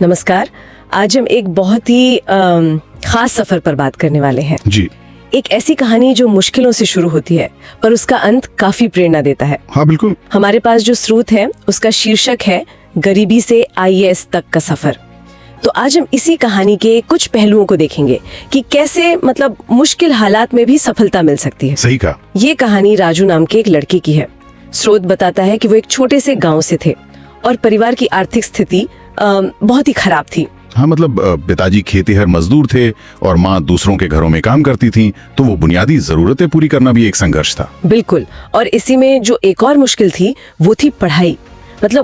नमस्कार। आज हम एक बहुत ही खास सफर पर बात करने वाले हैं जी। एक ऐसी कहानी जो मुश्किलों से शुरू होती है पर उसका अंत काफी प्रेरणा देता है। हाँ बिल्कुल। हमारे पास जो स्रोत है उसका शीर्षक है गरीबी से आईएएस तक का सफर। तो आज हम इसी कहानी के कुछ पहलुओं को देखेंगे कि कैसे मुश्किल हालात में भी सफलता मिल सकती है। सही कहा। ये कहानी राजू नाम के एक लड़के की है। स्रोत बताता है कि वो एक छोटे से गांव से थे और परिवार की आर्थिक स्थिति बहुत ही खराब थी। हाँ पिताजी खेतीहर मजदूर थे और माँ दूसरों के घरों में काम करती थी, तो वो बुनियादी जरूरतें पूरी करना भी एक संघर्ष था। बिल्कुल। और इसी में जो एक और मुश्किल थी वो थी पढ़ाई।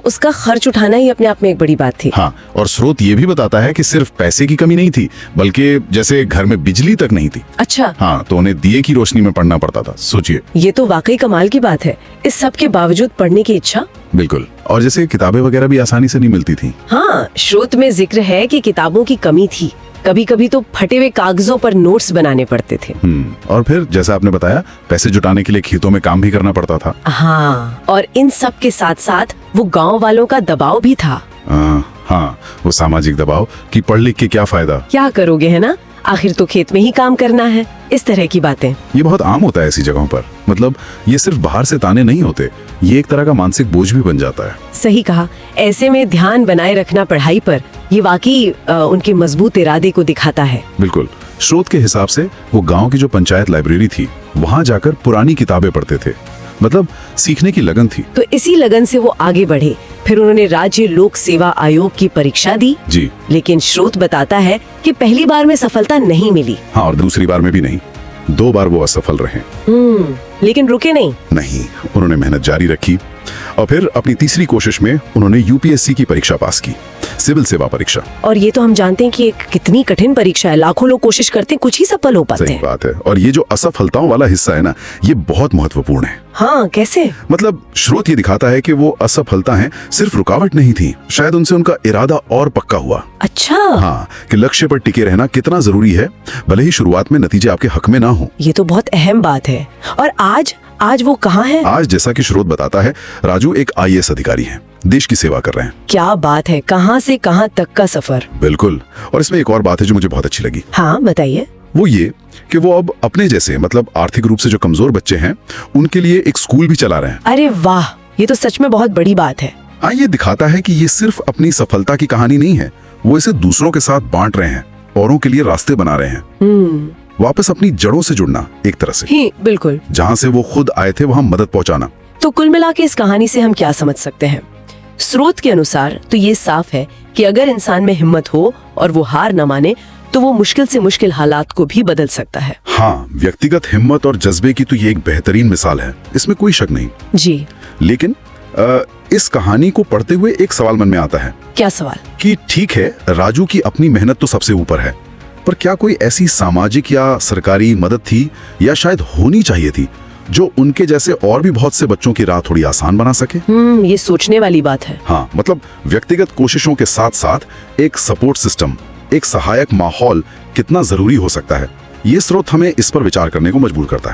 उसका खर्च उठाना ही अपने आप में एक बड़ी बात थी। हाँ, और स्रोत ये भी बताता है कि सिर्फ पैसे की कमी नहीं थी, बल्कि जैसे घर में बिजली तक नहीं थी। अच्छा। हाँ, तो उन्हें दिए की रोशनी में पढ़ना पड़ता था। सोचिए। ये तो वाकई कमाल की बात है। इस सब के बावजूद पढ़ने की इच्छा। बिल्कुल। और जैसे किताबें वगैरह भी आसानी से नहीं मिलती थी। हाँ, स्रोत में जिक्र है कि किताबों की कमी थी। कभी कभी तो फटे हुए कागजों पर नोट्स बनाने पड़ते थे। और फिर जैसा आपने बताया, पैसे जुटाने के लिए खेतों में काम भी करना पड़ता था। हाँ, और इन सब के साथ साथ वो गांव वालों का दबाव भी था। हाँ, वो सामाजिक दबाव कि पढ़ लिख के क्या फायदा, क्या करोगे, है ना, आखिर तो खेत में ही काम करना है। इस तरह की बातें ये बहुत आम होता है ऐसी जगहों पर। ये सिर्फ बाहर से ताने नहीं होते, ये एक तरह का मानसिक बोझ भी बन जाता है। सही कहा। ऐसे में ध्यान बनाए रखना पढ़ाई पर, ये वाकई उनके मजबूत इरादे को दिखाता है। बिल्कुल। स्रोत के हिसाब से वो गांव की जो पंचायत लाइब्रेरी थी, वहाँ जाकर पुरानी किताबें पढ़ते थे। सीखने की लगन थी। तो इसी लगन से वो आगे बढ़े। फिर उन्होंने राज्य लोक सेवा आयोग की परीक्षा दी। जी। लेकिन स्रोत बताता है कि पहली बार में सफलता नहीं मिली। हाँ, और दूसरी बार में भी नहीं। 2 बार वो असफल रहे। लेकिन रुके नहीं। उन्होंने मेहनत जारी रखी और फिर अपनी तीसरी कोशिश में उन्होंने यूपीएससी की परीक्षा पास की, सिविल सेवा परीक्षा। और ये तो हम जानते हैं कि एक कितनी कठिन परीक्षा है। लाखों लोग कोशिश करते हैं, कुछ ही सफल हो पाते हैं। सही बात है। और ये जो असफलताओं वाला हिस्सा है ना, ये बहुत महत्वपूर्ण है। हाँ, कैसे? स्रोत ये दिखाता है कि वो असफलता है सिर्फ रुकावट नहीं थी, शायद उनसे उनका इरादा और पक्का हुआ। अच्छा। हाँ, कि लक्ष्य पर टिके रहना कितना जरूरी है, भले ही शुरुआत में नतीजे आपके हक में ना हो। ये तो बहुत अहम बात है। और आज वो कहाँ है? आज जैसा कि स्रोत बताता है, राजू एक आईएएस अधिकारी हैं, देश की सेवा कर रहे हैं। क्या बात है, कहाँ से कहाँ तक का सफर। बिल्कुल। और इसमें एक और बात है जो मुझे बहुत अच्छी लगी। हाँ, बताइए। वो ये कि वो अब अपने जैसे आर्थिक रूप से जो कमजोर बच्चे हैं, उनके लिए एक स्कूल भी चला रहे हैं। अरे वाह, ये तो सच में बहुत बड़ी बात है। हाँ, ये दिखाता है कि ये सिर्फ अपनी सफलता की कहानी नहीं है, वो इसे दूसरों के साथ बांट रहे हैं, औरों के लिए रास्ते बना रहे हैं। वापस अपनी जड़ों से जुड़ना एक तरह से। ही, बिल्कुल। जहाँ से वो खुद आए थे वहाँ मदद पहुँचाना। तो कुल मिला के इस कहानी से हम क्या समझ सकते हैं? स्रोत के अनुसार तो ये साफ है कि अगर इंसान में हिम्मत हो और वो हार न माने, तो वो मुश्किल से मुश्किल हालात को भी बदल सकता है। हाँ, व्यक्तिगत हिम्मत और जज्बे की तो ये एक बेहतरीन मिसाल है, इसमें कोई शक नहीं। जी। लेकिन इस कहानी को पढ़ते हुए एक सवाल मन में आता है। क्या सवाल? कि ठीक है, राजू की अपनी मेहनत तो सबसे ऊपर है, पर क्या कोई ऐसी सामाजिक या सरकारी मदद थी, या शायद होनी चाहिए थी, जो उनके जैसे और भी बहुत से बच्चों की राह थोड़ी आसान बना सके? ये सोचने वाली बात है। हाँ, व्यक्तिगत कोशिशों के साथ साथ एक सपोर्ट सिस्टम, एक सहायक माहौल कितना जरूरी हो सकता है, ये स्रोत हमें इस पर विचार करने को मजबूर करता है।